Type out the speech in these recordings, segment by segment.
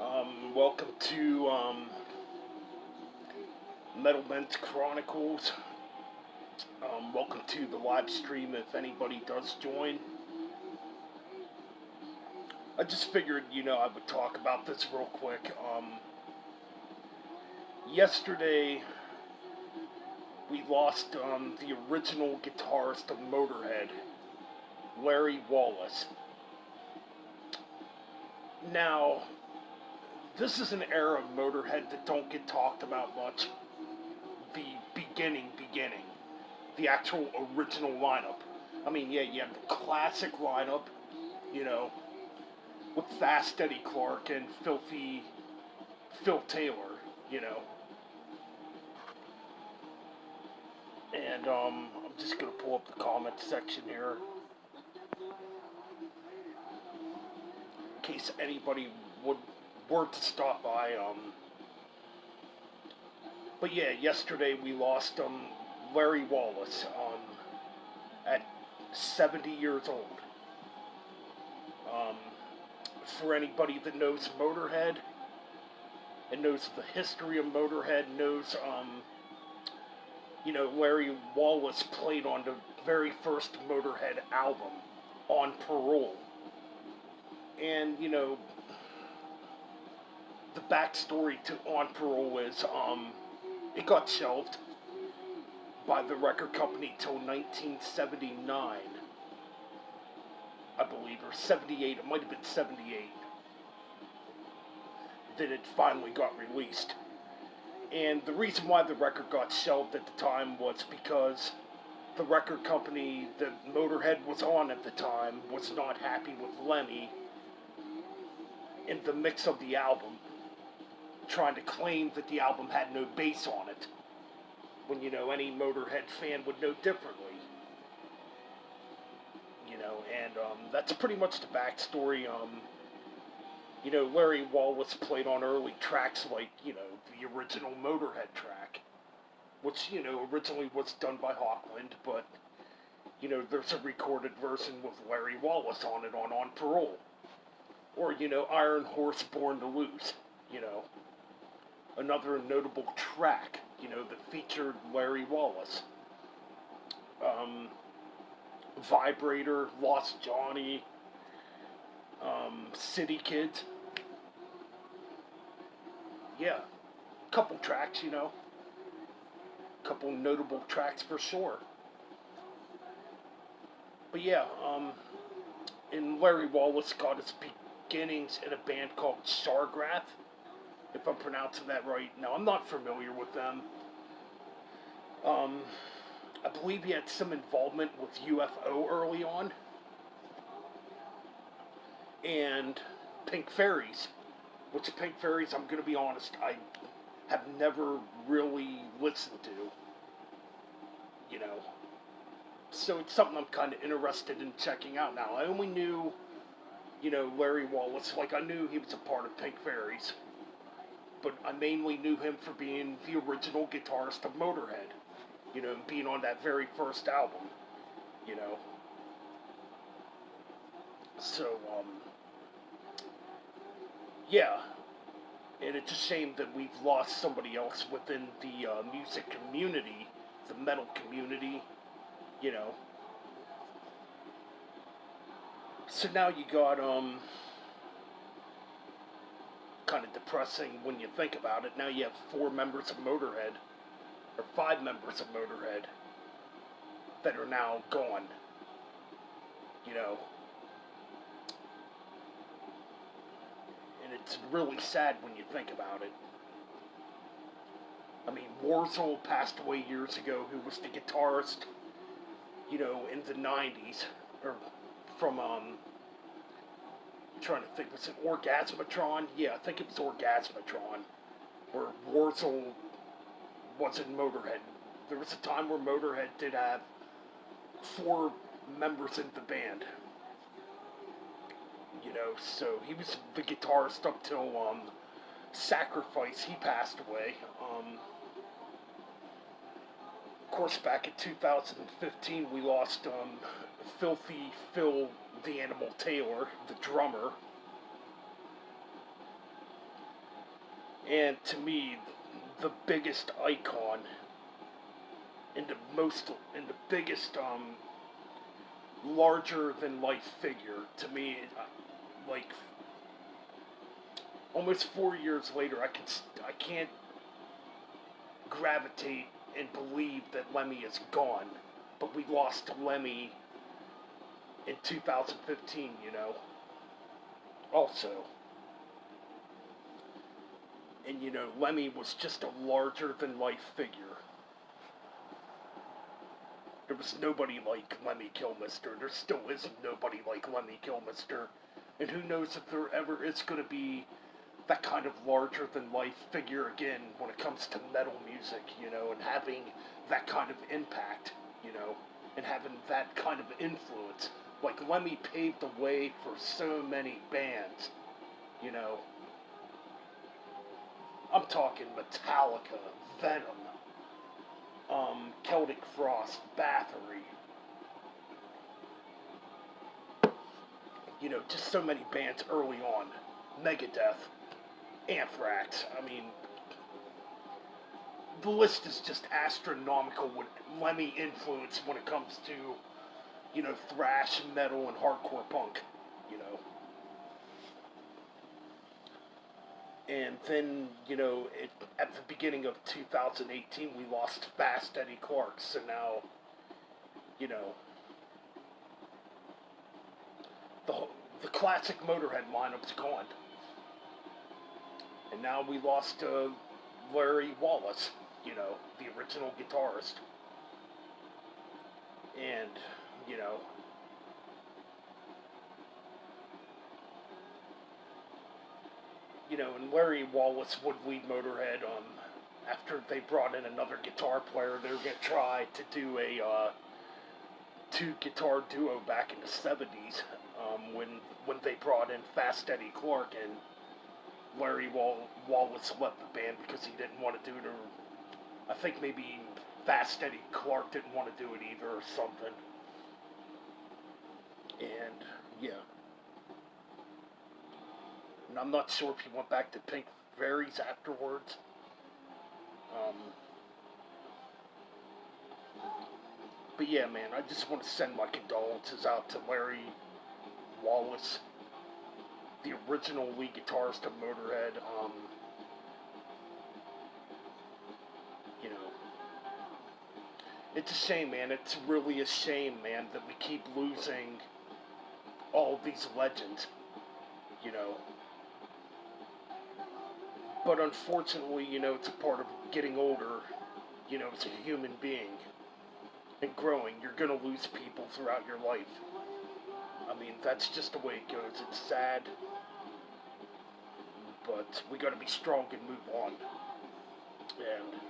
Welcome to Metal Men's Chronicles. Welcome to the live stream if anybody does join. I just figured, I would talk about this real quick. Yesterday, we lost the original guitarist of Motorhead, Larry Wallis. Now, this is an era of Motorhead that don't get talked about much. The beginning. The actual original lineup. I mean, yeah, you have the classic lineup, with Fast Eddie Clarke and Filthy Phil Taylor, And I'm just gonna pull up the comment section here in case anybody were to stop by. But yeah, yesterday we lost Larry Wallis at 70 years old. Um, for anybody that knows Motorhead and knows the history of Motorhead, knows Larry Wallis played on the very first Motorhead album, On Parole. And, the backstory to On Parole is it got shelved by the record company till 1979, I believe, or 78, it might have been 78, that it finally got released. And the reason why the record got shelved at the time was because the record company that Motorhead was on at the time was not happy with Lemmy in the mix of the album, trying to claim that the album had no bass on it, when, any Motorhead fan would know differently. And that's pretty much the backstory. Larry Wallis played on early tracks like, the original Motorhead track, which, originally was done by Hawkwind, but, there's a recorded version with Larry Wallis on it on Parole. Or, Iron Horse Born to Lose, another notable track, that featured Larry Wallis. Vibrator, Lost Johnny, City Kids. Yeah, couple tracks, couple notable tracks for sure. But yeah, and Larry Wallis got his beginnings in a band called Sargrath, if I'm pronouncing that right. Now, I'm not familiar with them. I believe he had some involvement with UFO early on. And Pink Fairies, which Pink Fairies, I'm going to be honest, I have never really listened to, So it's something I'm kind of interested in checking out now. I only knew, Larry Wallis, like I knew he was a part of Pink Fairies, but I mainly knew him for being the original guitarist of Motorhead, being on that very first album, So, yeah, and it's a shame that we've lost somebody else within the music community, the metal community, So now you got, kind of depressing when you think about it. Now you have 4 members of Motorhead, or 5 members of Motorhead, that are now gone, And it's really sad when you think about it. I mean, Warzel passed away years ago, who was the guitarist, in the 90s, or from, trying to think, was it Orgasmatron? Yeah, I think it was Orgasmatron, where Warzel was in Motorhead. There was a time where Motorhead did have 4 members in the band. So he was the guitarist up till Sacrifice. He passed away. Of course, back in 2015, we lost Filthy Phil the Animal Taylor, the drummer. And to me, the biggest icon and the biggest larger than life figure to me, like almost 4 years later, I can't gravitate and believe that Lemmy is gone, but we lost Lemmy in 2015. Also, and Lemmy was just a larger than life figure. There was nobody like Lemmy Kilmister. There still is nobody like Lemmy Kilmister. And who knows if there ever is going to be that kind of larger than life figure again when it comes to metal music, and having that kind of impact, and having that kind of influence. Like Lemmy paved the way for so many bands, you know. I'm talking Metallica, Venom, Celtic Frost, Bathory. Just so many bands early on. Megadeth, Anthrax. I mean, the list is just astronomical with Lemmy influence when it comes to, thrash, metal, and hardcore punk, And then, at the beginning of 2018, we lost Fast Eddie Clark, so now, you know, the, the classic Motorhead lineup's gone. And now we lost Larry Wallis, the original guitarist. And, you know, and Larry Wallis would lead Motorhead. After they brought in another guitar player, they were going to try to do a two-guitar duo back in the 70s when they brought in Fast Eddie Clark, and Larry Wallis left the band because he didn't want to do it, or I think maybe Fast Eddie Clark didn't want to do it either or something. And, yeah. And I'm not sure if he went back to Pink Fairies afterwards. But yeah, man, I just want to send my condolences out to Larry Wallis, the original lead guitarist of Motorhead. It's a shame, man. It's really a shame, man, that we keep losing all these legends, But unfortunately, it's a part of getting older, as a human being and growing. You're going to lose people throughout your life. I mean, that's just the way it goes. It's sad, but we got to be strong and move on. And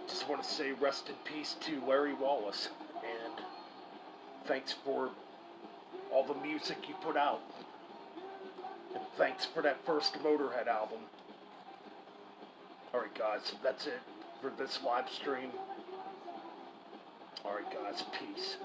just want to say rest in peace to Larry Wallis, and thanks for all the music you put out. And thanks for that first Motorhead album. Alright guys, that's it for this live stream. Alright guys, peace.